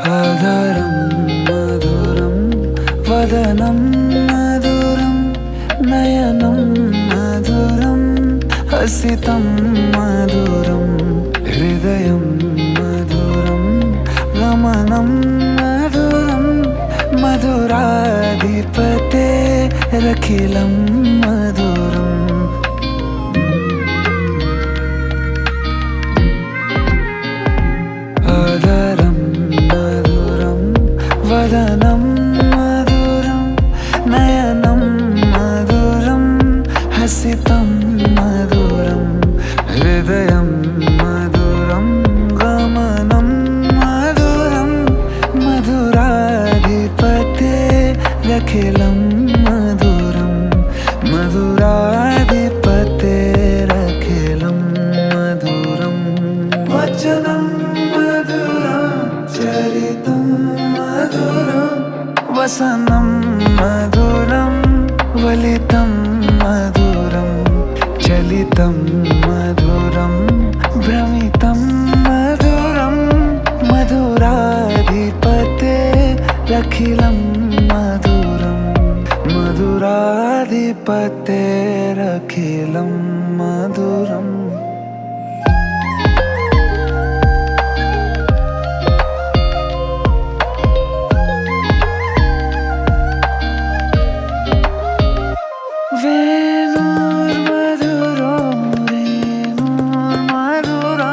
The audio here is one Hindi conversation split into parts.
आधारं मधुरं वदनं मधुरं नयनं मधुरं हसितं मधुरं हृदयं मधुरं गमनं मधुरं मधुराधिपतेरखिलं मधुरम् आधारं मधुरं वदनं मधुरं नयनं मधुरं हसितं मधुरं हृदयं मधुरं गमनं मधुरं मधुराधिपतेरखिलं मधुरं मधुराधिपतेरखिलं मधुरं वचनं चरितं मधुरं वसनं मधुरं वलितं मधुरं चलितं मधुरं भ्रमितं मधुरं मधुराधिपतेरखिलं मधुरं मधुराधिपतेरखिलं मधुरम् वेणुर्मधुरो रेणुर्मधुरा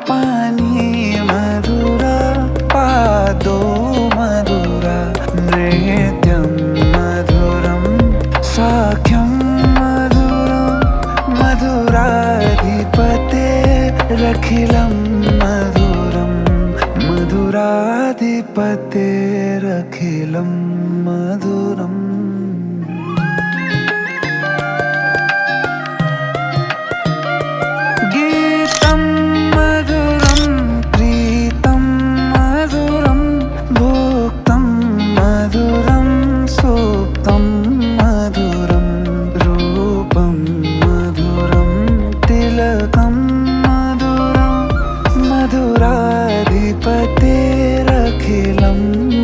पानी मधुरा पादो मधुरा नृत्यं मधुरं साख्यं मधुरं मधुराधिपतेरखिलं मधुरं मधुराधिपतेरखिलं मधुरम् गीतं मधुरं प्रीतं मधुरं भोक्तं मधुरं सूक्तं मधुरं रूपं मधुरं तिलकं मधुरं मधुराधिपतेरखिलं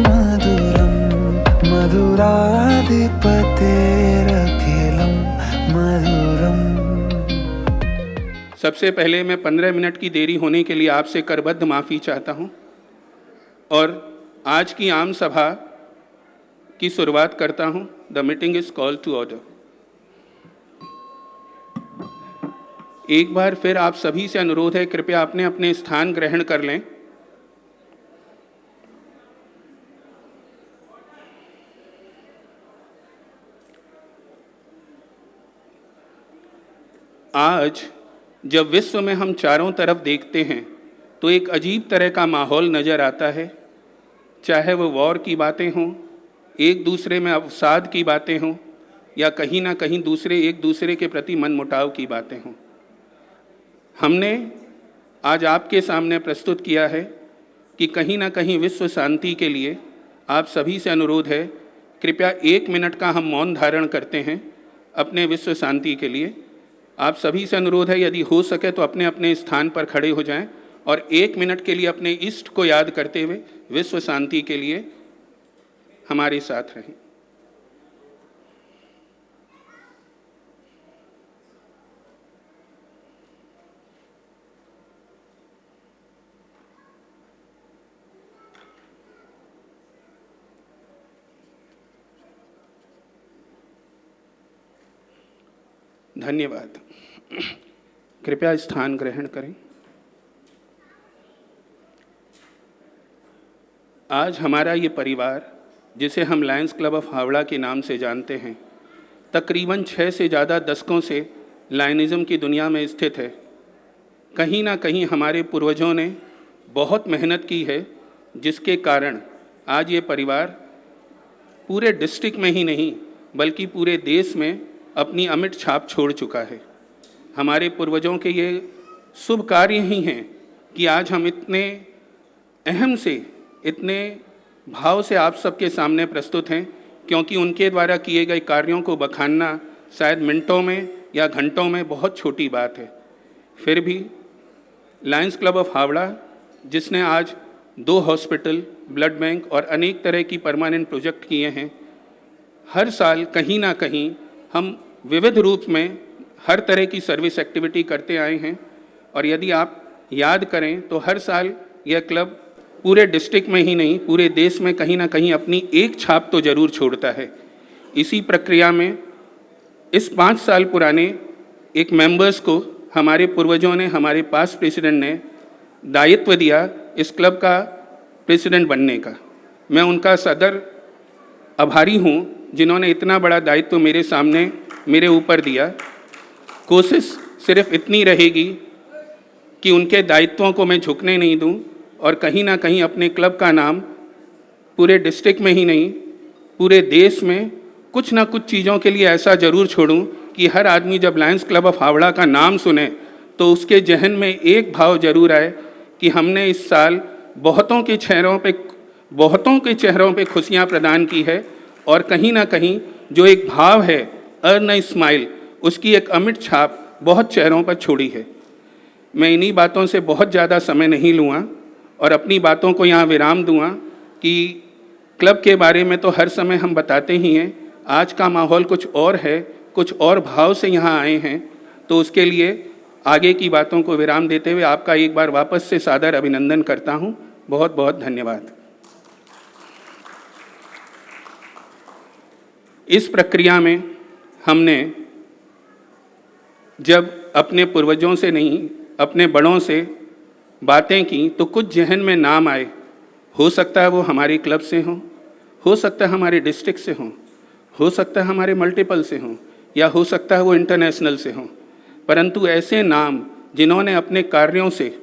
मधुरं मधुराधिपतेरखिलं मधुरम्। सबसे पहले मैं 15 मिनट की देरी होने के लिए आपसे करबद्ध माफ़ी चाहता हूं और आज की आम सभा की शुरुआत करता हूं। The meeting is call to order. एक बार फिर आप सभी से अनुरोध है, कृपया अपने अपने स्थान ग्रहण कर लें। आज जब विश्व में हम चारों तरफ देखते हैं तो एक अजीब तरह का माहौल नज़र आता है, चाहे वो वॉर की बातें हों, एक दूसरे में अवसाद की बातें हों या कहीं ना कहीं एक दूसरे के प्रति मनमुटाव की बातें हों। हमने आज आपके सामने प्रस्तुत किया है कि कहीं ना कहीं विश्व शांति के लिए आप सभी से अनुरोध है, कृपया 1 मिनट का हम मौन धारण करते हैं अपने विश्व शांति के लिए। आप सभी से अनुरोध है, यदि हो सके तो अपने अपने स्थान पर खड़े हो जाएं और 1 मिनट के लिए अपने इष्ट को याद करते हुए विश्व शांति के लिए हमारे साथ रहें। धन्यवाद। कृपया स्थान ग्रहण करें। आज हमारा ये परिवार, जिसे हम लायंस क्लब ऑफ हावड़ा के नाम से जानते हैं, तकरीबन 6 से ज़्यादा दशकों से लायनिज़म की दुनिया में स्थित है। कहीं ना कहीं हमारे पूर्वजों ने बहुत मेहनत की है, जिसके कारण आज ये परिवार पूरे डिस्ट्रिक्ट में ही नहीं बल्कि पूरे देश में अपनी अमिट छाप छोड़ चुका है। हमारे पूर्वजों के ये शुभ कार्य ही हैं कि आज हम इतने अहम से, इतने भाव से आप सबके सामने प्रस्तुत हैं, क्योंकि उनके द्वारा किए गए कार्यों को बखानना शायद मिनटों में या घंटों में बहुत छोटी बात है। फिर भी लायंस क्लब ऑफ हावड़ा, जिसने आज 2 हॉस्पिटल, ब्लड बैंक और अनेक तरह की परमानेंट प्रोजेक्ट किए हैं। हर साल कहीं ना कहीं हम विविध रूप में हर तरह की सर्विस एक्टिविटी करते आए हैं और यदि आप याद करें तो हर साल यह क्लब पूरे डिस्ट्रिक्ट में ही नहीं पूरे देश में कहीं ना कहीं अपनी एक छाप तो ज़रूर छोड़ता है। इसी प्रक्रिया में इस 5 साल पुराने एक मेंबर्स को हमारे पूर्वजों ने, हमारे पास्ट प्रेसिडेंट ने दायित्व दिया इस क्लब का प्रेसिडेंट बनने का। मैं उनका सदर आभारी हूँ जिन्होंने इतना बड़ा दायित्व मेरे सामने, मेरे ऊपर दिया। कोशिश सिर्फ इतनी रहेगी कि उनके दायित्वों को मैं झुकने नहीं दूं और कहीं ना कहीं अपने क्लब का नाम पूरे डिस्ट्रिक्ट में ही नहीं पूरे देश में कुछ ना कुछ चीज़ों के लिए ऐसा ज़रूर छोड़ूं कि हर आदमी जब लायंस क्लब ऑफ हावड़ा का नाम सुने तो उसके जहन में एक भाव जरूर आए कि हमने इस साल बहुतों के चेहरों पे खुशियां प्रदान की है और कहीं ना कहीं जो एक भाव है अर्न अ स्माइल, उसकी एक अमिट छाप बहुत चेहरों पर छोड़ी है। मैं इन्हीं बातों से बहुत ज़्यादा समय नहीं लूँगा और अपनी बातों को यहाँ विराम दूँगा कि क्लब के बारे में तो हर समय हम बताते ही हैं। आज का माहौल कुछ और है, कुछ और भाव से यहाँ आए हैं, तो उसके लिए आगे की बातों को विराम देते हुए आपका एक बार वापस से सादर अभिनंदन करता हूँ। बहुत बहुत धन्यवाद। इस प्रक्रिया में हमने जब अपने पूर्वजों से नहीं अपने बड़ों से बातें की तो कुछ जहन में नाम आए। हो सकता है वो हमारे क्लब से हों, हो सकता है हमारे डिस्ट्रिक्ट से हों, हो सकता है हमारे मल्टीपल से हों, या हो सकता है वो इंटरनेशनल से हों, परंतु ऐसे नाम जिन्होंने अपने कार्यों से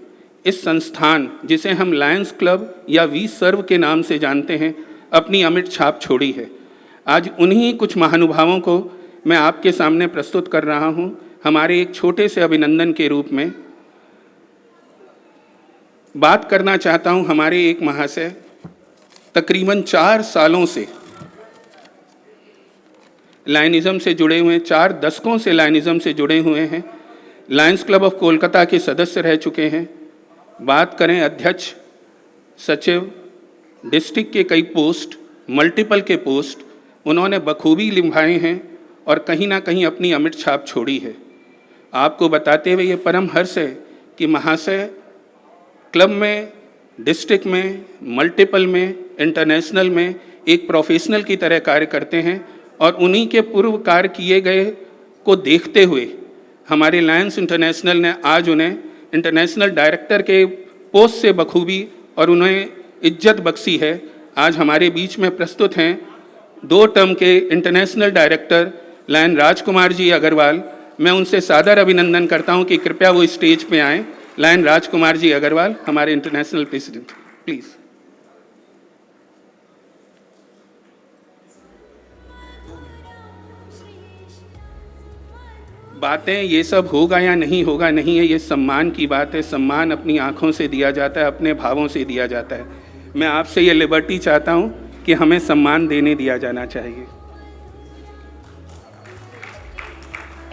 इस संस्थान जिसे हम लायंस क्लब या वी सर्व के नाम से जानते हैं अपनी अमिट छाप छोड़ी है। आज उन्हीं कुछ महानुभावों को मैं आपके सामने प्रस्तुत कर रहा हूं हमारे एक छोटे से अभिनंदन के रूप में। बात करना चाहता हूं हमारे एक महाशय तकरीबन 4 सालों से लायनिज़्म से जुड़े हुए हैं, 4 दशकों से लायनिज़्म से जुड़े हुए हैं, लायंस क्लब ऑफ कोलकाता के सदस्य रह चुके हैं। बात करें अध्यक्ष, सचिव, डिस्ट्रिक्ट के कई पोस्ट, मल्टीपल के पोस्ट उन्होंने बखूबी निभाए हैं और कहीं ना कहीं अपनी अमिट छाप छोड़ी है। आपको बताते हुए ये परम हर्ष है कि महाशय क्लब में, डिस्ट्रिक्ट में, मल्टीपल में, इंटरनेशनल में एक प्रोफेशनल की तरह कार्य करते हैं और उन्हीं के पूर्व कार्य किए गए को देखते हुए हमारे लायंस इंटरनेशनल ने आज उन्हें इंटरनेशनल डायरेक्टर के पोस्ट से बखूबी और उन्हें इज्जत बख्शी है। आज हमारे बीच में प्रस्तुत हैं 2 टर्म के इंटरनेशनल डायरेक्टर लायन राजकुमार जी अग्रवाल। मैं उनसे सादर अभिनंदन करता हूं कि कृपया वो स्टेज पे आएँ। लायन राजकुमार जी अग्रवाल, हमारे इंटरनेशनल प्रेसिडेंट, प्लीज़। बातें ये सब होगा या नहीं होगा नहीं है, ये सम्मान की बात है। सम्मान अपनी आँखों से दिया जाता है, अपने भावों से दिया जाता है। मैं आपसे ये लिबर्टी चाहता हूँ कि हमें सम्मान देने दिया जाना चाहिए।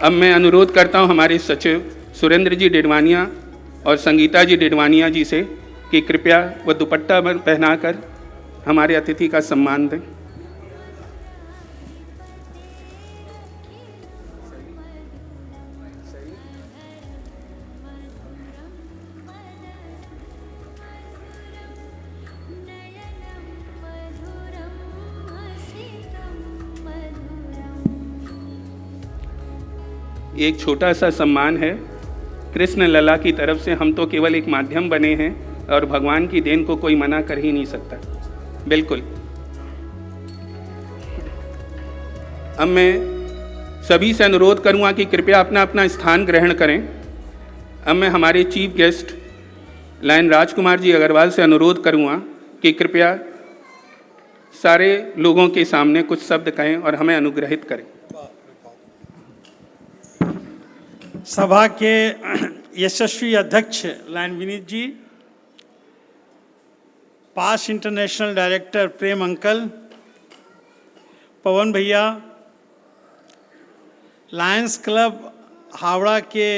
अब मैं अनुरोध करता हूँ हमारे सचिव सुरेंद्र जी डिडवानिया और संगीता जी डिडवानिया जी से कि कृपया वह दुपट्टा पहनाकर हमारे अतिथि का सम्मान दें। एक छोटा सा सम्मान है कृष्ण लला की तरफ से। हम तो केवल एक माध्यम बने हैं और भगवान की देन को कोई मना कर ही नहीं सकता। बिल्कुल। अब मैं सभी से अनुरोध करूंगा कि कृपया अपना अपना स्थान ग्रहण करें। अब मैं हमारे चीफ गेस्ट लायन राजकुमार जी अग्रवाल से अनुरोध करूंगा कि कृपया सारे लोगों के सामने कुछ शब्द कहें और हमें अनुग्रहित करें। सभा के यशस्वी अध्यक्ष लायन विनीत जी, पास इंटरनेशनल डायरेक्टर प्रेम अंकल, पवन भैया, लायंस क्लब हावड़ा के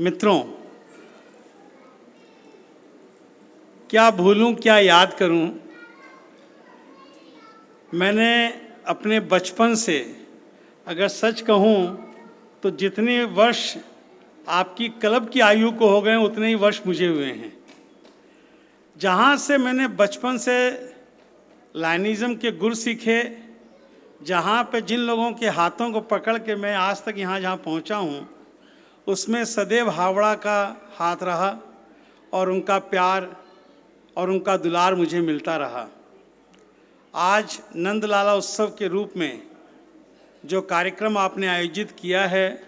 मित्रों, क्या भूलूं क्या याद करूं। मैंने अपने बचपन से अगर सच कहूं तो जितने वर्ष आपकी क्लब की आयु को हो गए उतने ही वर्ष मुझे हुए हैं। जहां से मैंने बचपन से लाइनिज़्म के गुर सीखे, जहाँ पे जिन लोगों के हाथों को पकड़ के मैं आज तक यहाँ जहाँ पहुँचा हूँ, उसमें सदैव हावड़ा का हाथ रहा और उनका प्यार और उनका दुलार मुझे मिलता रहा। आज नंदलाला उत्सव के रूप में जो कार्यक्रम आपने आयोजित किया है,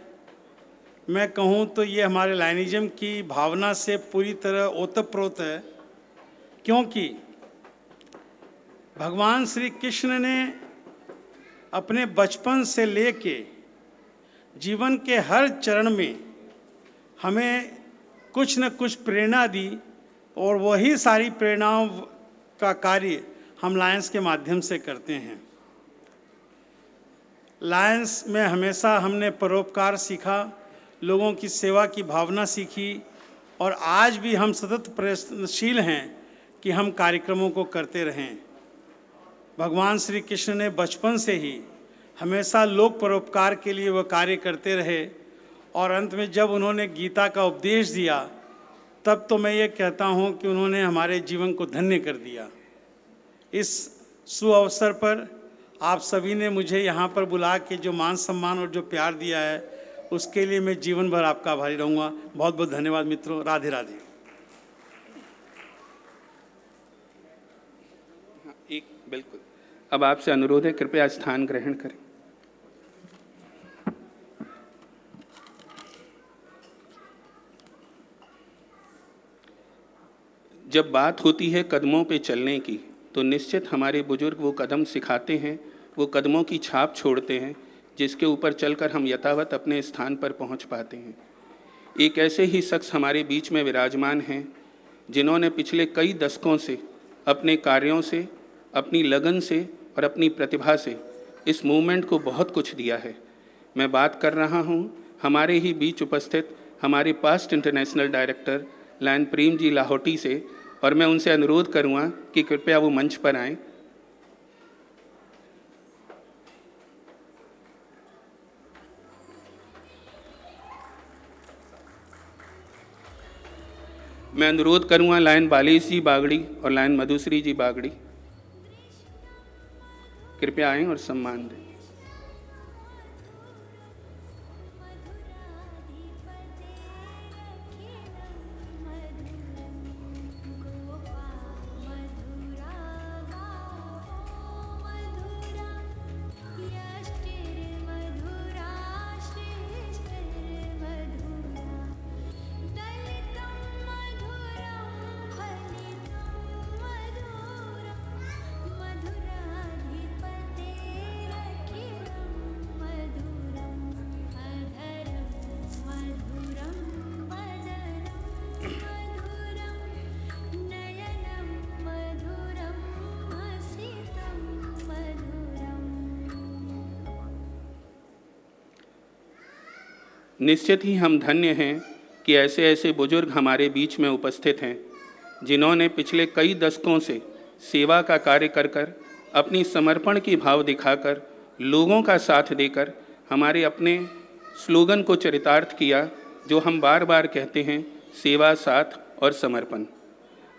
मैं कहूँ तो ये हमारे लाइनिज़्म की भावना से पूरी तरह ओतप्रोत है, क्योंकि भगवान श्री कृष्ण ने अपने बचपन से लेके जीवन के हर चरण में हमें कुछ न कुछ प्रेरणा दी और वही सारी प्रेरणाओं का कार्य हम लायंस के माध्यम से करते हैं। लायंस में हमेशा हमने परोपकार सीखा, लोगों की सेवा की भावना सीखी और आज भी हम सतत प्रयत्नशील हैं कि हम कार्यक्रमों को करते रहें। भगवान श्री कृष्ण ने बचपन से ही हमेशा लोक परोपकार के लिए वह कार्य करते रहे और अंत में जब उन्होंने गीता का उपदेश दिया तब तो मैं ये कहता हूँ कि उन्होंने हमारे जीवन को धन्य कर दिया। इस सुअवसर पर आप सभी ने मुझे यहाँ पर बुला के जो मान सम्मान और जो प्यार दिया है उसके लिए मैं जीवन भर आपका आभारी रहूँगा। बहुत बहुत धन्यवाद मित्रों। राधे राधे। बिल्कुल। अब आपसे अनुरोध है, कृपया स्थान ग्रहण करें। जब बात होती है कदमों पे चलने की, तो निश्चित हमारे बुजुर्ग वो कदम सिखाते हैं, वो कदमों की छाप छोड़ते हैं जिसके ऊपर चलकर हम यथावत अपने स्थान पर पहुंच पाते हैं। एक ऐसे ही शख्स हमारे बीच में विराजमान हैं जिन्होंने पिछले कई दशकों से अपने कार्यों से, अपनी लगन से और अपनी प्रतिभा से इस मूवमेंट को बहुत कुछ दिया है। मैं बात कर रहा हूं हमारे ही बीच उपस्थित हमारे past international director lion Prem ji Lahoti से, और मैं उनसे अनुरोध करूंगा कि कृपया वो मंच पर आएं। मैं अनुरोध करूंगा लायन बालेश जी बागड़ी और लायन मधुश्री जी बागड़ी कृपया आएं और सम्मान दें। निश्चित ही हम धन्य हैं कि ऐसे ऐसे बुजुर्ग हमारे बीच में उपस्थित हैं जिन्होंने पिछले कई दशकों से सेवा का कार्य कर कर, अपनी समर्पण की भाव दिखाकर, लोगों का साथ देकर हमारे अपने स्लोगन को चरितार्थ किया, जो हम बार बार कहते हैं, सेवा, साथ और समर्पण।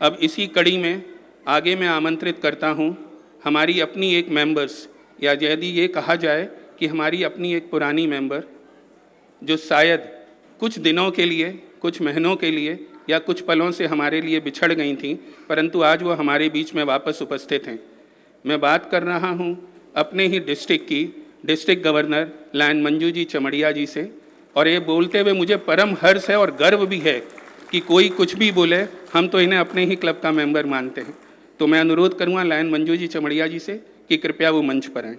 अब इसी कड़ी में आगे मैं आमंत्रित करता हूं हमारी अपनी एक मेंबर्स, या यदि ये कहा जाए कि हमारी अपनी एक पुरानी मेंबर, जो शायद कुछ दिनों के लिए, कुछ महीनों के लिए या कुछ पलों से हमारे लिए बिछड़ गई थीं, परंतु आज वो हमारे बीच में वापस उपस्थित हैं। मैं बात कर रहा हूँ अपने ही डिस्ट्रिक्ट की district governor lion Manju ji Chamaria ji से, और ये बोलते हुए मुझे परम हर्ष है और गर्व भी है कि कोई कुछ भी बोले, हम तो इन्हें अपने ही क्लब का मेंबर मानते हैं। तो मैं अनुरोध करूँगा लायन मंजू जी चमड़िया जी से कि कृपया वो मंच पर आएँ।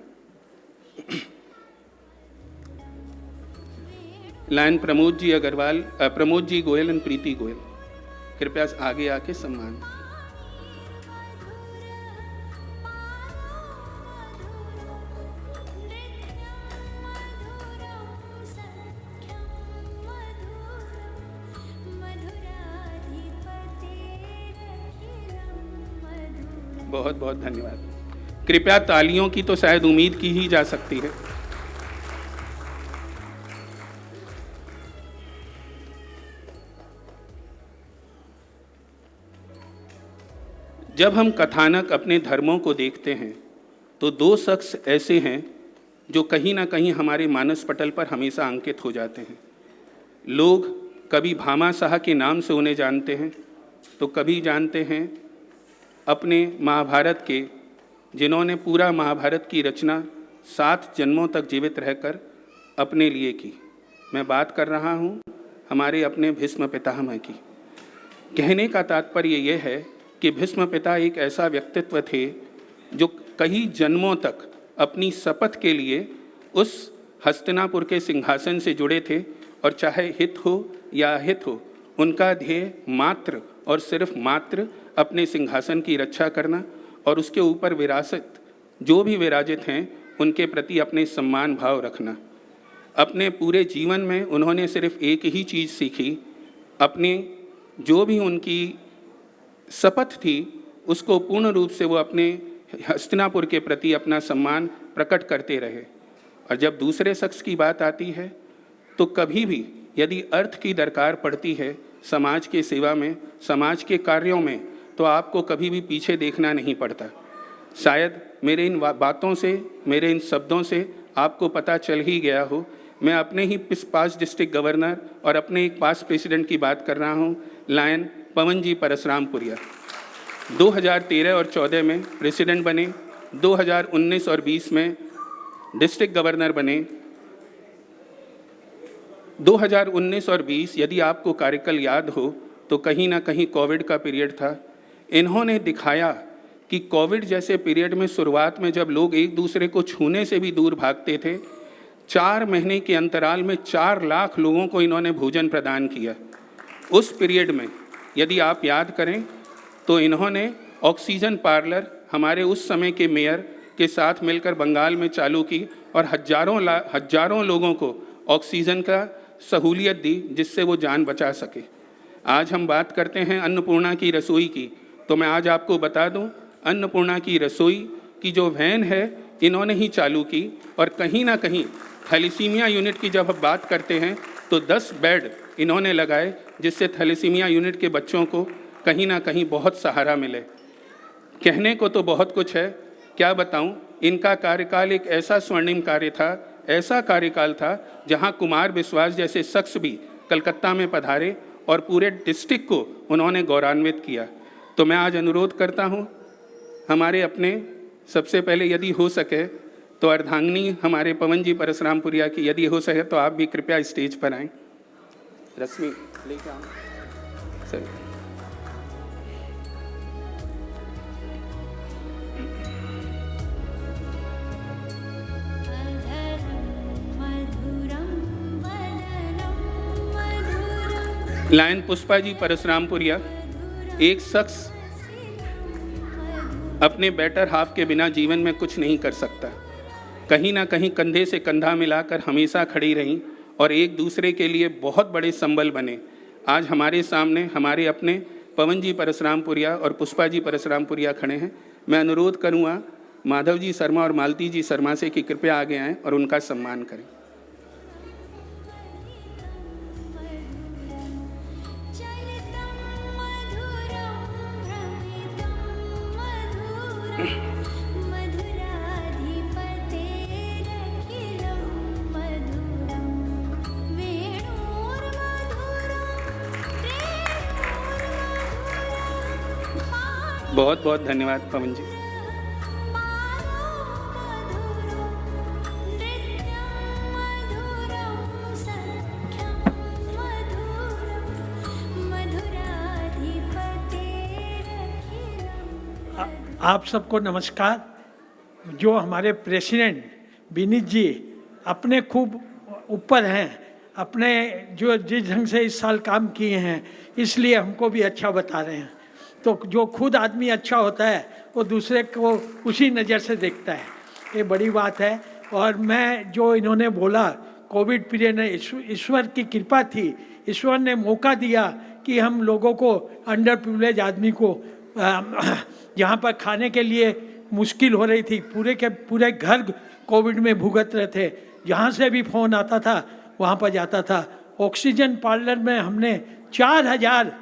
लायन प्रमोद जी अग्रवाल, प्रमोद जी गोयल एंड प्रीति गोयल, कृपया आगे आके सम्मान। बहुत बहुत धन्यवाद। कृपया तालियों की तो शायद उम्मीद की ही जा सकती है। जब हम कथानक अपने धर्मों को देखते हैं तो दो शख्स ऐसे हैं जो कहीं ना कहीं हमारे मानस पटल पर हमेशा अंकित हो जाते हैं। लोग कभी भामा शाह के नाम से उन्हें जानते हैं तो कभी जानते हैं अपने महाभारत के, जिन्होंने पूरा महाभारत की रचना 7 जन्मों तक जीवित रहकर अपने लिए की। मैं बात कर रहा हूँ हमारे अपने भीष्म पितामह की। कहने का तात्पर्य यह है कि भीष्म पिता एक ऐसा व्यक्तित्व थे जो कई जन्मों तक अपनी शपथ के लिए उस हस्तिनापुर के सिंहासन से जुड़े थे, और चाहे हित हो या अहित हो, उनका ध्येय मात्र और सिर्फ मात्र अपने सिंहासन की रक्षा करना और उसके ऊपर विरासत जो भी विराजित हैं उनके प्रति अपने सम्मान भाव रखना। अपने पूरे जीवन में उन्होंने सिर्फ एक ही चीज़ सीखी, अपने जो भी उनकी शपथ थी उसको पूर्ण रूप से वो अपने हस्तिनापुर के प्रति अपना सम्मान प्रकट करते रहे। और जब दूसरे शख्स की बात आती है तो कभी भी यदि अर्थ की दरकार पड़ती है समाज के सेवा में, समाज के कार्यों में, तो आपको कभी भी पीछे देखना नहीं पड़ता। शायद मेरे इन बातों से, मेरे इन शब्दों से आपको पता चल ही गया हो। मैं अपने ही पास डिस्ट्रिक्ट गवर्नर और अपने एक पास प्रेसिडेंट की बात कर रहा हूँ, लायन पवन जी परसरामपुरिया। 2013 और 14 में प्रेसिडेंट बने, 2019 और 20 में डिस्ट्रिक्ट गवर्नर बने। 2019 और 20 यदि आपको कार्यकाल याद हो तो कहीं ना कहीं कोविड का पीरियड था। इन्होंने दिखाया कि कोविड जैसे पीरियड में शुरुआत में जब लोग एक दूसरे को छूने से भी दूर भागते थे, 4 महीने के अंतराल में 4 लाख लोगों को इन्होंने भोजन प्रदान किया। उस पीरियड में यदि आप याद करें तो इन्होंने ऑक्सीजन पार्लर हमारे उस समय के मेयर के साथ मिलकर बंगाल में चालू की और हजारों लोगों को ऑक्सीजन का सहूलियत दी जिससे वो जान बचा सके। आज हम बात करते हैं अन्नपूर्णा की रसोई की, तो मैं आज आपको बता दूं अन्नपूर्णा की रसोई की जो वैन है इन्होंने ही चालू की। और कहीं ना कहीं थैलेसीमिया यूनिट की जब हम बात करते हैं तो 10 बेड इन्होंने लगाए जिससे थैलेसीमिया यूनिट के बच्चों को कहीं ना कहीं बहुत सहारा मिले। कहने को तो बहुत कुछ है, क्या बताऊं, इनका कार्यकाल एक ऐसा स्वर्णिम कार्य था, ऐसा कार्यकाल था जहां कुमार विश्वास जैसे शख्स भी कलकत्ता में पधारे और पूरे डिस्ट्रिक्ट को उन्होंने गौरवान्वित किया। तो मैं आज अनुरोध करता हूं हमारे अपने, सबसे पहले यदि हो सके तो अर्धांगिनी हमारे पवन जी परसरामपुरिया की, यदि हो सके तो आप भी कृपया स्टेज पर आएँ। रश्मि लेके आओ सर। लायन पुष्पा जी परसरामपुरिया। एक शख्स अपने बेटर हाफ के बिना जीवन में कुछ नहीं कर सकता। कहीं ना कहीं कंधे से कंधा मिलाकर हमेशा खड़ी रहीं और एक दूसरे के लिए बहुत बड़े संबल बने। आज हमारे सामने हमारे अपने पवन जी परसरामपुरिया और पुष्पा जी परसरामपुरिया खड़े हैं। मैं अनुरोध करूँगा माधव जी शर्मा और मालती जी शर्मा से कि कृपया आगे आएँ और उनका सम्मान करें। बहुत बहुत धन्यवाद पवन जी। आप सबको नमस्कार। जो हमारे प्रेसिडेंट विनीत जी अपने खूब ऊपर हैं, अपने जो जिस ढंग से इस साल काम किए हैं इसलिए हमको भी अच्छा बता रहे हैं। तो जो खुद आदमी अच्छा होता है वो दूसरे को उसी नज़र से देखता है, ये बड़ी बात है। और मैं जो इन्होंने बोला कोविड पीरियड में ईश्वर की कृपा थी, ईश्वर ने मौका दिया कि हम लोगों को अंडर प्रिविलेज आदमी को यहाँ पर खाने के लिए मुश्किल हो रही थी, पूरे के पूरे घर कोविड में भुगत रहे थे। जहाँ से भी फ़ोन आता था वहाँ पर जाता था। ऑक्सीजन पार्लर में हमने 4000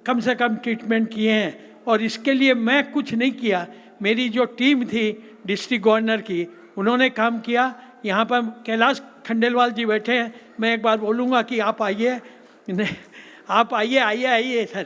कम से कम ट्रीटमेंट किए हैं, और इसके लिए मैं कुछ नहीं किया, मेरी जो टीम थी डिस्ट्रिक्ट गवर्नर की, उन्होंने काम किया। यहाँ पर कैलाश खंडेलवाल जी बैठे हैं, मैं एक बार बोलूँगा कि आप आइए, नहीं आप आइए आइए आइए सर,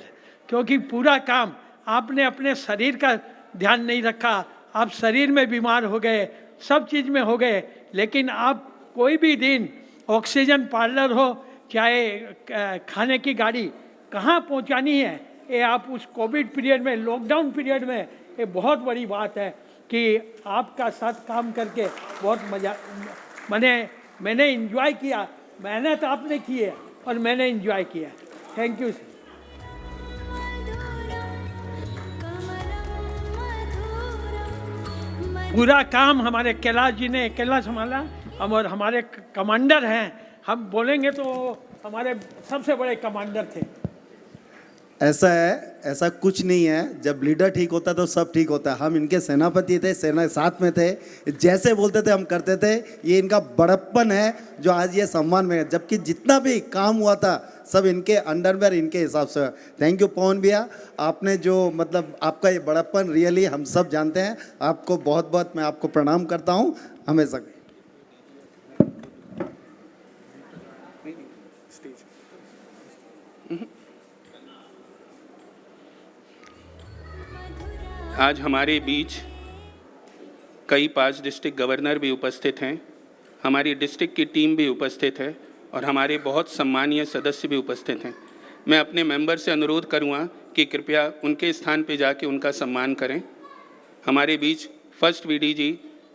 क्योंकि पूरा काम आपने अपने शरीर का ध्यान नहीं रखा, आप शरीर में बीमार हो गए, सब चीज़ में हो गए, लेकिन आप कोई भी दिन ऑक्सीजन पार्लर हो चाहे खाने की गाड़ी कहाँ पहुँचानी है, ये आप उस कोविड पीरियड में, लॉकडाउन पीरियड में, ये बहुत बड़ी बात है कि आपका साथ काम करके बहुत मज़ा मैंने एंजॉय किया। मेहनत आपने की है और मैंने एंजॉय किया। Thank you sir. पूरा काम हमारे कैलाश जी ने अकेला संभाला, हम और हमारे कमांडर हैं, हम बोलेंगे तो हमारे सबसे बड़े कमांडर थे। ऐसा है, ऐसा कुछ नहीं है, जब लीडर ठीक होता है तो सब ठीक होता है। हम इनके सेनापति थे, सेना साथ में थे, जैसे बोलते थे हम करते थे। ये इनका बड़प्पन है जो आज ये सम्मान में है, जबकि जितना भी काम हुआ था सब इनके अंडर में, इनके हिसाब से। थैंक यू पवन भैया, आपने जो मतलब आपका ये बड़प्पन रियली हम सब जानते हैं। आपको बहुत बहुत मैं आपको प्रणाम करता हूँ हमेशा। आज हमारे बीच कई 5 डिस्ट्रिक्ट गवर्नर भी उपस्थित हैं, हमारी डिस्ट्रिक्ट की टीम भी उपस्थित है और हमारे बहुत सम्मानीय सदस्य भी उपस्थित हैं। मैं अपने मेंबर से अनुरोध करूंगा कि कृपया उनके स्थान पर जाके उनका सम्मान करें। हमारे बीच फर्स्ट वीडीजी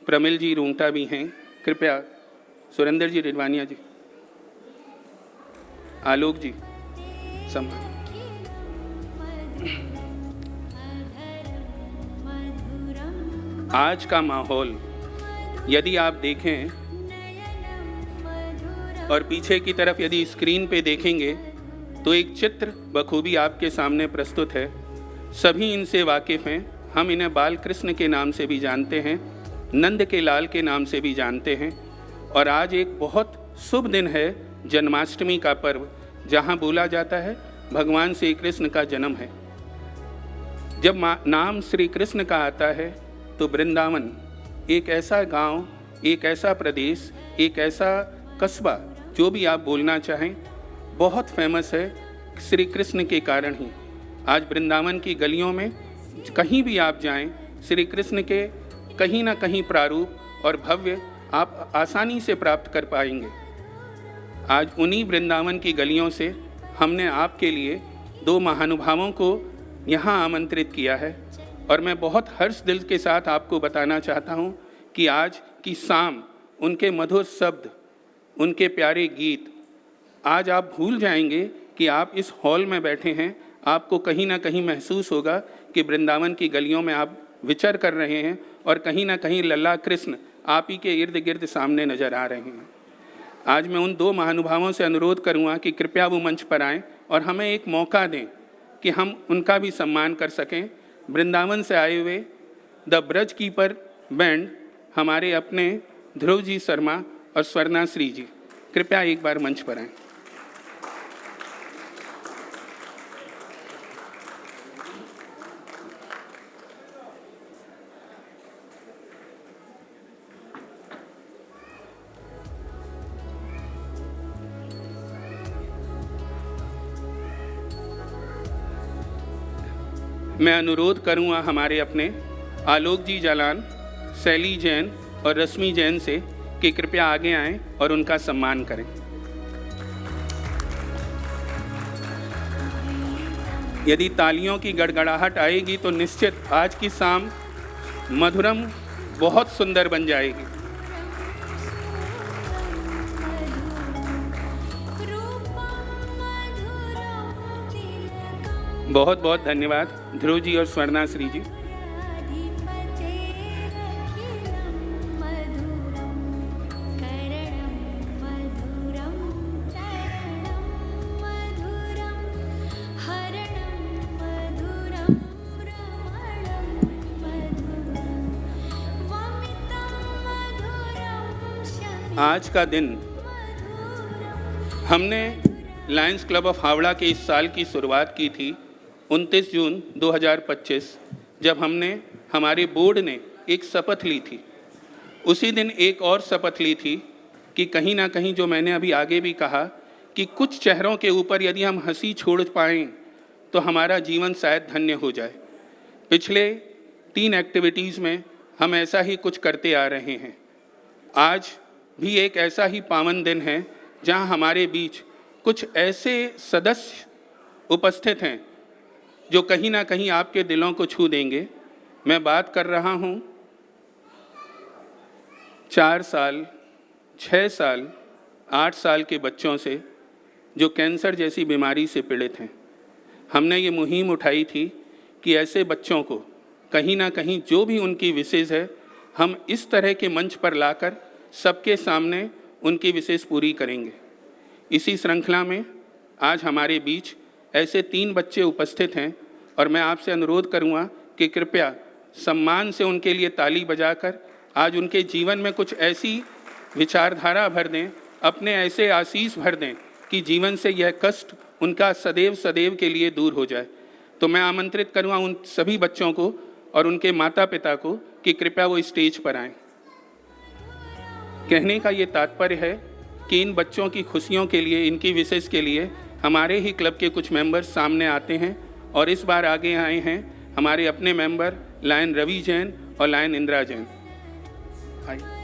प्रमिल जी रूंगटा भी हैं, कृपया सुरेंद्र जी रिडवानिया जी, आलोक जी सम्मान। आज का माहौल यदि आप देखें और पीछे की तरफ यदि स्क्रीन पे देखेंगे तो एक चित्र बखूबी आपके सामने प्रस्तुत है। सभी इनसे वाकिफ़ हैं, हम इन्हें बाल कृष्ण के नाम से भी जानते हैं, नंद के लाल के नाम से भी जानते हैं। और आज एक बहुत शुभ दिन है, जन्माष्टमी का पर्व, जहाँ बोला जाता है भगवान श्री कृष्ण का जन्म है। जब नाम श्री कृष्ण का आता है तो वृंदावन एक ऐसा गांव, एक ऐसा प्रदेश, एक ऐसा कस्बा, जो भी आप बोलना चाहें, बहुत फेमस है श्री कृष्ण के कारण ही। आज वृंदावन की गलियों में कहीं भी आप जाएं, श्री कृष्ण के कहीं ना कहीं प्रारूप और भव्य आप आसानी से प्राप्त कर पाएंगे। आज उन्हीं वृंदावन की गलियों से हमने आपके लिए 2 महानुभावों को यहाँ आमंत्रित किया है और मैं बहुत हर्ष दिल के साथ आपको बताना चाहता हूँ कि आज की शाम उनके मधुर शब्द, उनके प्यारे गीत, आज आप भूल जाएंगे कि आप इस हॉल में बैठे हैं। आपको कहीं ना कहीं महसूस होगा कि वृंदावन की गलियों में आप विचर कर रहे हैं और कहीं ना कहीं लल्ला कृष्ण आप ही के इर्द गिर्द सामने नजर आ रहे हैं। आज मैं उन 2 महानुभावों से अनुरोध करूँगा कि कृपया वो मंच पर आएँ और हमें एक मौका दें कि हम उनका भी सम्मान कर सकें। वृंदावन से आए हुए द ब्रज कीपर बैंड हमारे अपने ध्रुव जी शर्मा और स्वर्णा श्री जी, कृपया एक बार मंच पर आएं। मैं अनुरोध करूंगा हमारे अपने आलोक जी जालान, शैली जैन और रश्मि जैन से कि कृपया आगे आएं और उनका सम्मान करें। यदि तालियों की गड़गड़ाहट आएगी तो निश्चित आज की शाम मधुरम बहुत सुंदर बन जाएगी। बहुत बहुत धन्यवाद ध्रुव जी और स्वर्णा श्री जी। आज का दिन हमने लायंस क्लब ऑफ हावड़ा के इस साल की शुरुआत की थी 29 जून 2025, जब हमने हमारे बोर्ड ने एक शपथ ली थी। उसी दिन एक और शपथ ली थी कि कहीं ना कहीं, जो मैंने अभी आगे भी कहा, कि कुछ चेहरों के ऊपर यदि हम हंसी छोड़ पाएँ तो हमारा जीवन शायद धन्य हो जाए। पिछले 3 एक्टिविटीज़ में हम ऐसा ही कुछ करते आ रहे हैं। आज भी एक ऐसा ही पावन दिन है जहां हमारे बीच कुछ ऐसे सदस्य उपस्थित हैं जो कहीं ना कहीं आपके दिलों को छू देंगे। मैं बात कर रहा हूं 4 साल, 6 साल, 8 साल के बच्चों से जो कैंसर जैसी बीमारी से पीड़ित हैं। हमने ये मुहिम उठाई थी कि ऐसे बच्चों को कहीं ना कहीं, जो भी उनकी विशेष है, हम इस तरह के मंच पर लाकर सबके सामने उनकी विशेष पूरी करेंगे। इसी श्रृंखला में आज हमारे बीच ऐसे 3 बच्चे उपस्थित हैं और मैं आपसे अनुरोध करूंगा कि कृपया सम्मान से उनके लिए ताली बजाकर आज उनके जीवन में कुछ ऐसी विचारधारा भर दें, अपने ऐसे आशीष भर दें कि जीवन से यह कष्ट उनका सदैव सदैव के लिए दूर हो जाए। तो मैं आमंत्रित करूँगा उन सभी बच्चों को और उनके माता पिता को कि कृपया वो स्टेज पर आएँ। कहने का ये तात्पर्य है कि इन बच्चों की खुशियों के लिए, इनकी विशेष के लिए हमारे ही क्लब के कुछ मेंबर्स सामने आते हैं और इस बार आगे आए हैं हमारे अपने मेंबर लायन रवि जैन और लायन इंदिरा जैन। आइए।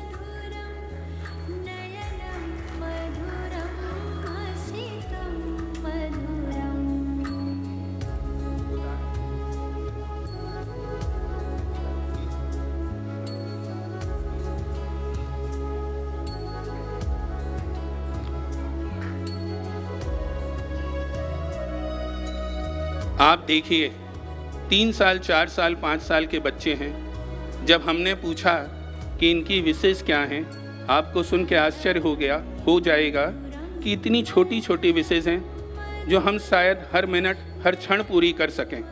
आप देखिए, 3 साल, 4 साल, 5 साल के बच्चे हैं। जब हमने पूछा कि इनकी विशेष क्या हैं, आपको सुन के आश्चर्य हो जाएगा कि इतनी छोटी छोटी विशेष हैं जो हम शायद हर मिनट, हर क्षण पूरी कर सकें।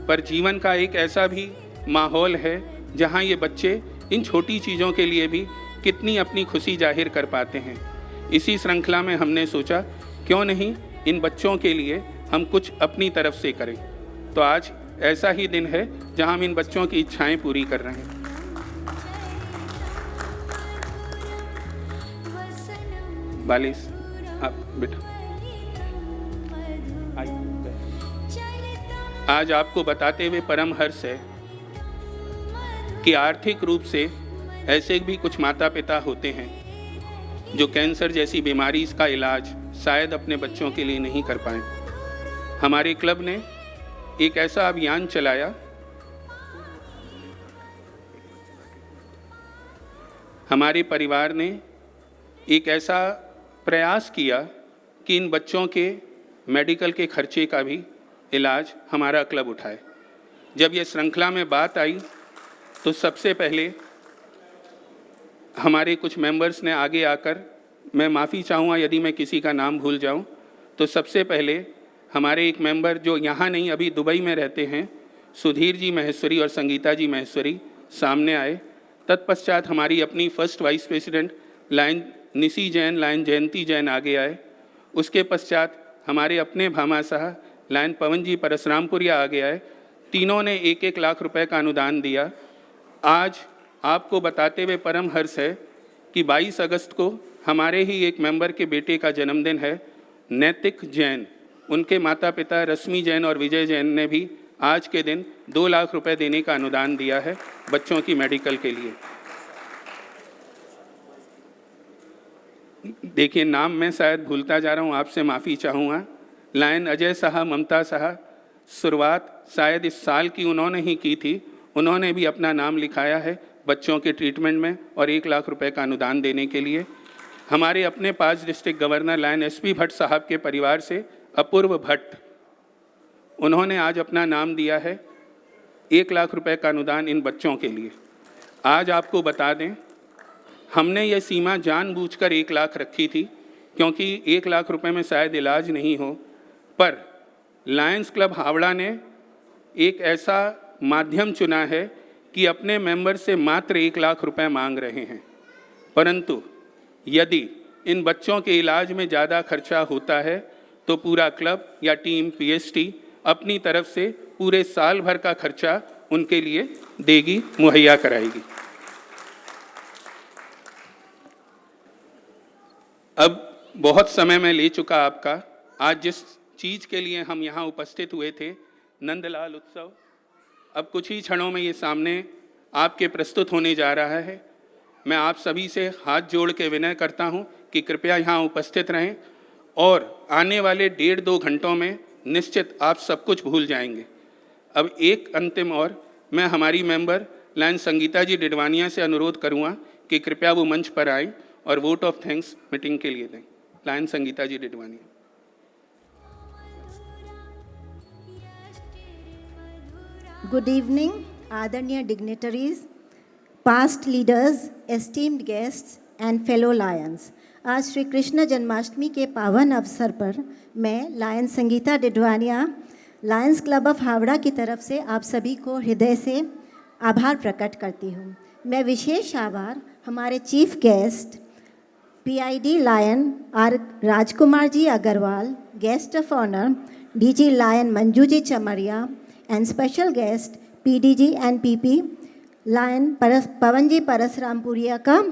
पर जीवन का एक ऐसा भी माहौल है जहां ये बच्चे इन छोटी चीज़ों के लिए भी कितनी अपनी खुशी जाहिर कर पाते हैं। इसी श्रृंखला में हमने सोचा क्यों नहीं इन बच्चों के लिए हम कुछ अपनी तरफ से करें। तो आज ऐसा ही दिन है जहां हम इन बच्चों की इच्छाएं पूरी कर रहे हैं। बालिश, आप बेटा आज आपको बताते हुए परम हर्ष है कि आर्थिक रूप से ऐसे भी कुछ माता पिता होते हैं जो कैंसर जैसी बीमारी का इलाज शायद अपने बच्चों के लिए नहीं कर पाए। हमारे क्लब ने एक ऐसा अभियान चलाया, हमारे परिवार ने एक ऐसा प्रयास किया कि इन बच्चों के मेडिकल के खर्चे का भी इलाज हमारा क्लब उठाए। जब ये श्रृंखला में बात आई तो सबसे पहले हमारे कुछ मेंबर्स ने आगे आकर, मैं माफ़ी चाहूँगा यदि मैं किसी का नाम भूल जाऊँ, तो सबसे पहले हमारे एक मेंबर जो यहाँ नहीं अभी दुबई में रहते हैं, सुधीर जी महेश्वरी और संगीता जी महेश्वरी सामने आए। तत्पश्चात हमारी अपनी first vice president Lion Nishi Jain, Lion Jayanti Jain आगे आए। उसके पश्चात हमारे अपने भामाशाह लायन पवन जी परशुरामपुरिया आगे आए। तीनों ने 1-1 लाख रुपए का अनुदान दिया। आज आपको बताते हुए परम हर्ष है कि 22 अगस्त को हमारे ही एक मेंबर के बेटे का जन्मदिन है, नैतिक जैन। उनके माता पिता रश्मि जैन और विजय जैन ने भी आज के दिन 2 लाख रुपए देने का अनुदान दिया है बच्चों की मेडिकल के लिए। देखिए, नाम मैं शायद भूलता जा रहा हूँ, आपसे माफ़ी चाहूँगा। लायन अजय शाह, ममता शाह, शुरुआत शायद इस साल की उन्होंने ही की थी। उन्होंने भी अपना नाम लिखाया है बच्चों के ट्रीटमेंट में और 1 लाख रुपए का अनुदान देने के लिए। हमारे अपने 5 district governor lion SP Bhatt साहब के परिवार से अपूर्व भट्ट, उन्होंने आज अपना नाम दिया है 1 लाख रुपए का अनुदान इन बच्चों के लिए। आज आपको बता दें, हमने ये सीमा जानबूझकर 1 लाख रखी थी क्योंकि 1 लाख रुपए में शायद इलाज नहीं हो, पर लायंस क्लब हावड़ा ने एक ऐसा माध्यम चुना है कि अपने मेंबर से मात्र 1 लाख रुपए मांग रहे हैं, परंतु यदि इन बच्चों के इलाज में ज़्यादा खर्चा होता है तो पूरा क्लब या टीम पीएसटी अपनी तरफ से पूरे साल भर का खर्चा उनके लिए देगी, मुहैया कराएगी। अब बहुत समय मैं ले चुका आपका। आज जिस चीज़ के लिए हम यहाँ उपस्थित हुए थे, नंदलाल उत्सव, अब कुछ ही क्षणों में ये सामने आपके प्रस्तुत होने जा रहा है। मैं आप सभी से हाथ जोड़ के विनय करता हूँ कि कृपया यहाँ उपस्थित रहें और आने वाले 1.5-2 घंटों में निश्चित आप सब कुछ भूल जाएंगे। अब एक अंतिम और मैं हमारी मेंबर लायन संगीता जी डिडवानिया से अनुरोध करूँगा कि कृपया वो मंच पर आएँ और वोट ऑफ थैंक्स मीटिंग के लिए दें। लायन संगीता जी डिडवानिया। Good evening, आदरणीय dignitaries, past leaders, esteemed guests and fellow lions. आज श्री कृष्ण जन्माष्टमी के पावन अवसर पर मैं lion Sangeeta Didwania Lions Club of Howrah की तरफ से आप सभी को हृदय से आभार प्रकट करती हूँ। मैं विशेष आभार हमारे chief guest PID Lion R Rajkumar ji Agarwal, guest of honour DG Lion Manju ji Chamaria and special guest PDG and PP Lion Pawan ji Parasrampuria का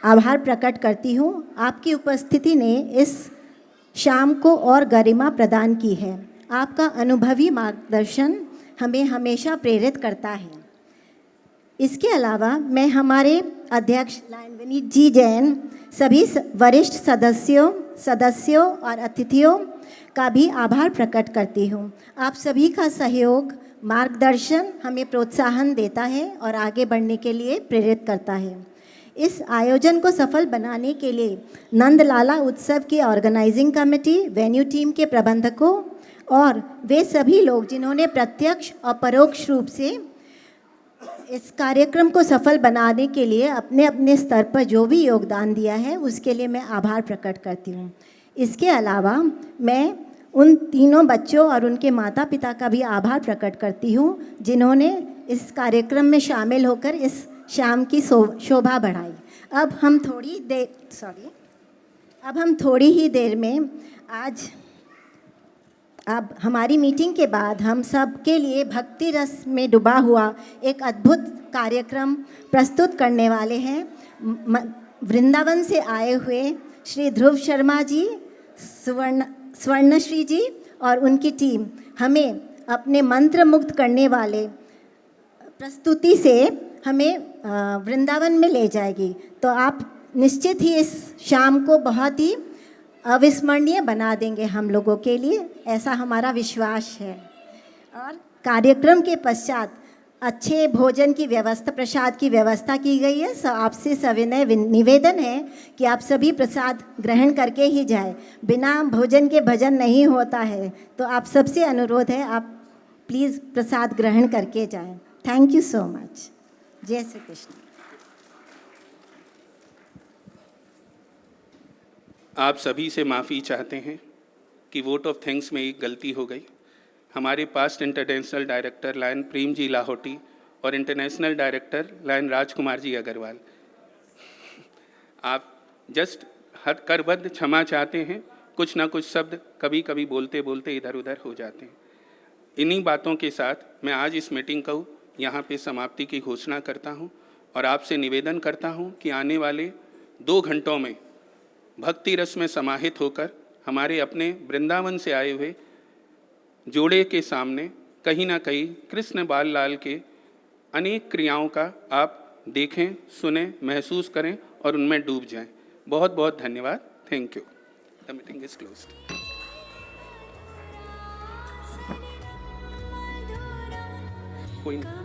आभार प्रकट करती हूँ। आपकी उपस्थिति ने इस शाम को और गरिमा प्रदान की है। आपका अनुभवी मार्गदर्शन हमें हमेशा प्रेरित करता है। इसके अलावा मैं हमारे अध्यक्ष लायन विनीत जी जैन, सभी वरिष्ठ सदस्यों और अतिथियों का भी आभार प्रकट करती हूँ। आप सभी का सहयोग, मार्गदर्शन हमें प्रोत्साहन देता है और आगे बढ़ने के लिए प्रेरित करता है। इस आयोजन को सफल बनाने के लिए नंदलाला उत्सव की ऑर्गेनाइजिंग कमेटी, वेन्यू टीम के प्रबंधकों और वे सभी लोग जिन्होंने प्रत्यक्ष और परोक्ष रूप से इस कार्यक्रम को सफल बनाने के लिए अपने अपने स्तर पर जो भी योगदान दिया है, उसके लिए मैं आभार प्रकट करती हूँ। इसके अलावा मैं उन तीनों बच्चों और उनके माता पिता का भी आभार प्रकट करती हूँ जिन्होंने इस कार्यक्रम में शामिल होकर इस शाम की शोभा बढ़ाई। अब हम थोड़ी ही देर में अब हमारी मीटिंग के बाद हम सब के लिए भक्ति रस में डूबा हुआ एक अद्भुत कार्यक्रम प्रस्तुत करने वाले हैं। वृंदावन से आए हुए श्री ध्रुव शर्मा जी, स्वर्णश्री जी और उनकी टीम हमें अपने मंत्र मुग्ध करने वाले प्रस्तुति से हमें वृंदावन में ले जाएगी। तो आप निश्चित ही इस शाम को बहुत ही अविस्मरणीय बना देंगे हम लोगों के लिए, ऐसा हमारा विश्वास है। और कार्यक्रम के पश्चात अच्छे भोजन की व्यवस्था, प्रसाद की व्यवस्था की गई है। आपसे सविनय निवेदन है कि आप सभी प्रसाद ग्रहण करके ही जाएं। बिना भोजन के भजन नहीं होता है, तो आप सबसे अनुरोध है आप प्लीज़ प्रसाद ग्रहण करके जाएं। Thank you so much. जय श्री कृष्ण। आप सभी से माफ़ी चाहते हैं कि वोट ऑफ थैंक्स में एक गलती हो गई। हमारे past international director lion Prem ji Lahoti और इंटरनेशनल डायरेक्टर लायन राजकुमार जी अग्रवाल, आप जस्ट हद करबद्ध क्षमा चाहते हैं। कुछ ना कुछ शब्द कभी कभी बोलते बोलते इधर उधर हो जाते हैं। इन्हीं बातों के साथ मैं आज इस मीटिंग को यहाँ पे समाप्ति की घोषणा करता हूँ और आपसे निवेदन करता हूँ कि आने वाले 2 घंटों में भक्ति रस में समाहित होकर हमारे अपने वृंदावन से आए हुए जोड़े के सामने कहीं ना कहीं कृष्ण बाल लाल के अनेक क्रियाओं का आप देखें, सुनें, महसूस करें और उनमें डूब जाएं। बहुत बहुत धन्यवाद। Thank you. The meeting is closed. कोई नहीं।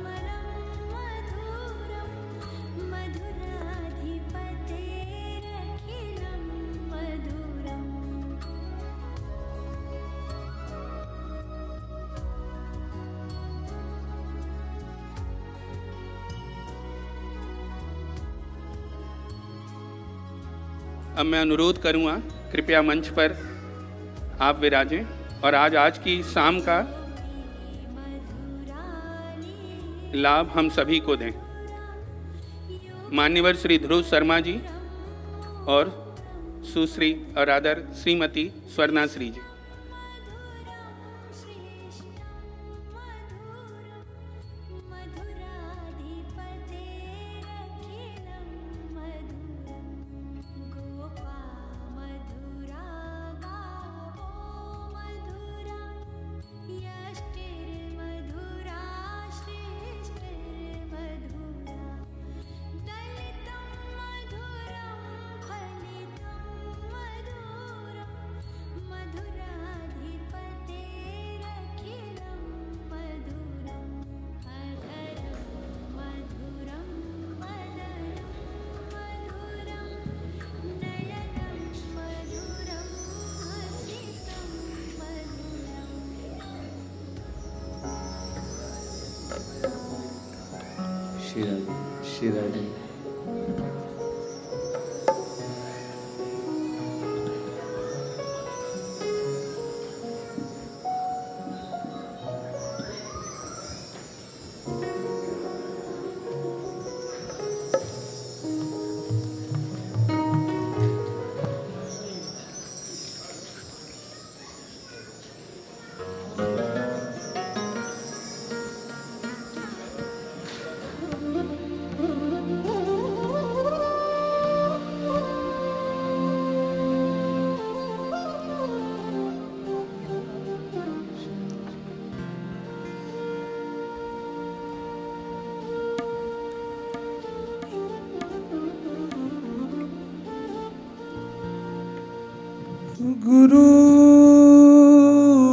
अब मैं अनुरोध करूँगा कृपया मंच पर आप विराजें और आज की शाम का लाभ हम सभी को दें। मान्यवर श्री ध्रुव शर्मा जी, और सुश्री और आदर श्रीमती स्वर्णा श्री जी। शिराडी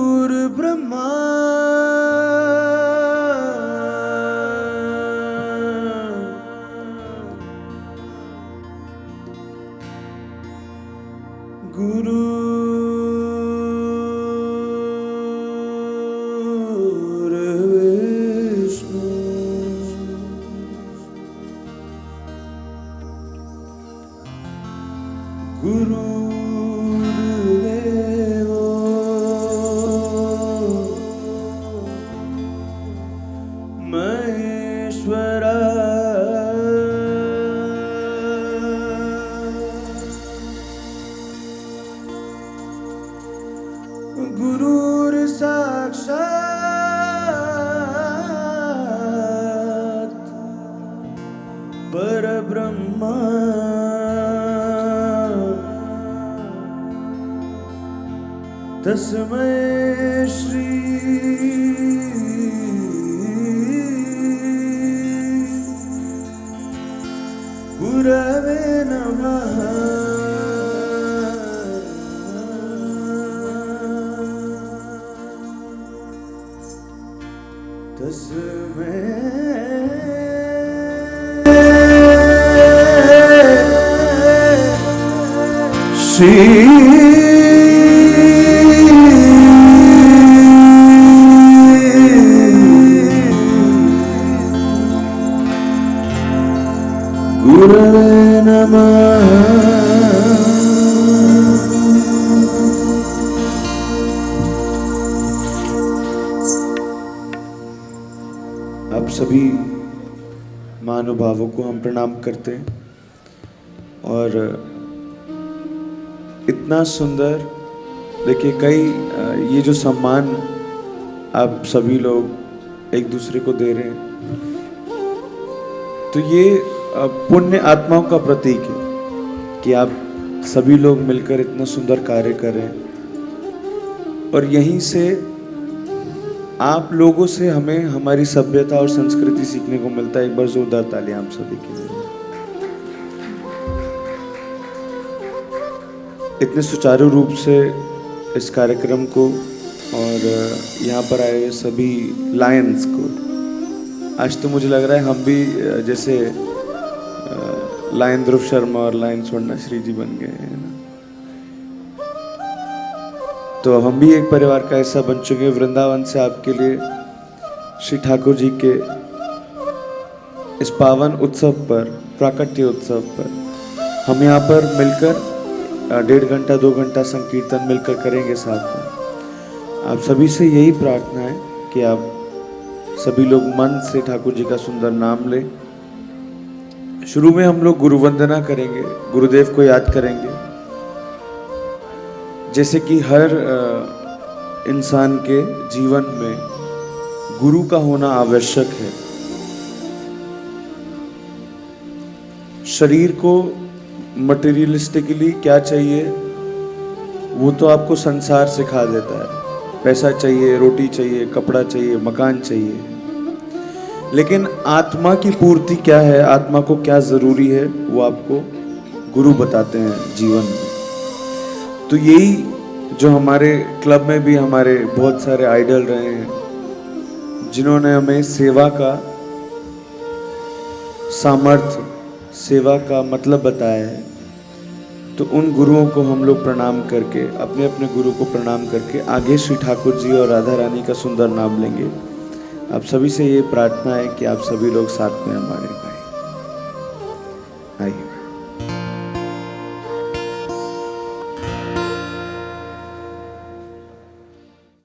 गुरुर्ब्रह्मा गुरुर्विष्णु गुरुर्देवो महेश्वरा गुरुर्साक्षात् परब्रह्मा तस्मै श्री गुरवे नमः। तस्मै गुरवे नमः। आप सभी महानुभावों को हम प्रणाम करते हैं और इतना सुंदर देखिए कई ये जो सम्मान आप सभी लोग एक दूसरे को दे रहे हैं तो ये पुण्य आत्माओं का प्रतीक है कि आप सभी लोग मिलकर इतना सुंदर कार्य कर रहे हैं और यहीं से आप लोगों से हमें हमारी सभ्यता और संस्कृति सीखने को मिलता है। एक बार जोरदार तालियां आप सभी के लिए। इतने सुचारू रूप से इस कार्यक्रम को और यहाँ पर आए हुए सभी लायंस को, आज तो मुझे लग रहा है हम भी जैसे लायन ध्रुव शर्मा और लायन स्वर्णा श्री जी बन गए हैं ना, तो हम भी एक परिवार का हिस्सा बन चुके हैं। वृंदावन से आपके लिए श्री ठाकुर जी के इस पावन उत्सव पर, प्राकट्य उत्सव पर हम यहाँ पर मिलकर 1.5 घंटा 2 घंटा संकीर्तन मिलकर करेंगे साथ में। आप सभी से यही प्रार्थना है कि आप सभी लोग मन से ठाकुर जी का सुंदर नाम लें, शुरू में हम लोग गुरु वंदना करेंगे, गुरुदेव को याद करेंगे। जैसे कि हर इंसान के जीवन में गुरु का होना आवश्यक है। शरीर को मटेरियलिस्टिकली क्या चाहिए वो तो आपको संसार सिखा देता है। पैसा चाहिए, रोटी चाहिए, कपड़ा चाहिए, मकान चाहिए, लेकिन आत्मा की पूर्ति क्या है, आत्मा को क्या जरूरी है, वो आपको गुरु बताते हैं जीवन में। तो यही जो हमारे क्लब में भी हमारे बहुत सारे आइडल रहे हैं, जिन्होंने हमें सेवा का सामर्थ्य, सेवा का मतलब बताया है, तो उन गुरुओं को हम लोग प्रणाम करके, अपने अपने गुरु को प्रणाम करके आगे श्री ठाकुर जी और राधा रानी का सुंदर नाम लेंगे। आप सभी से ये प्रार्थना है कि आप सभी लोग साथ में हमारे भाई आइए।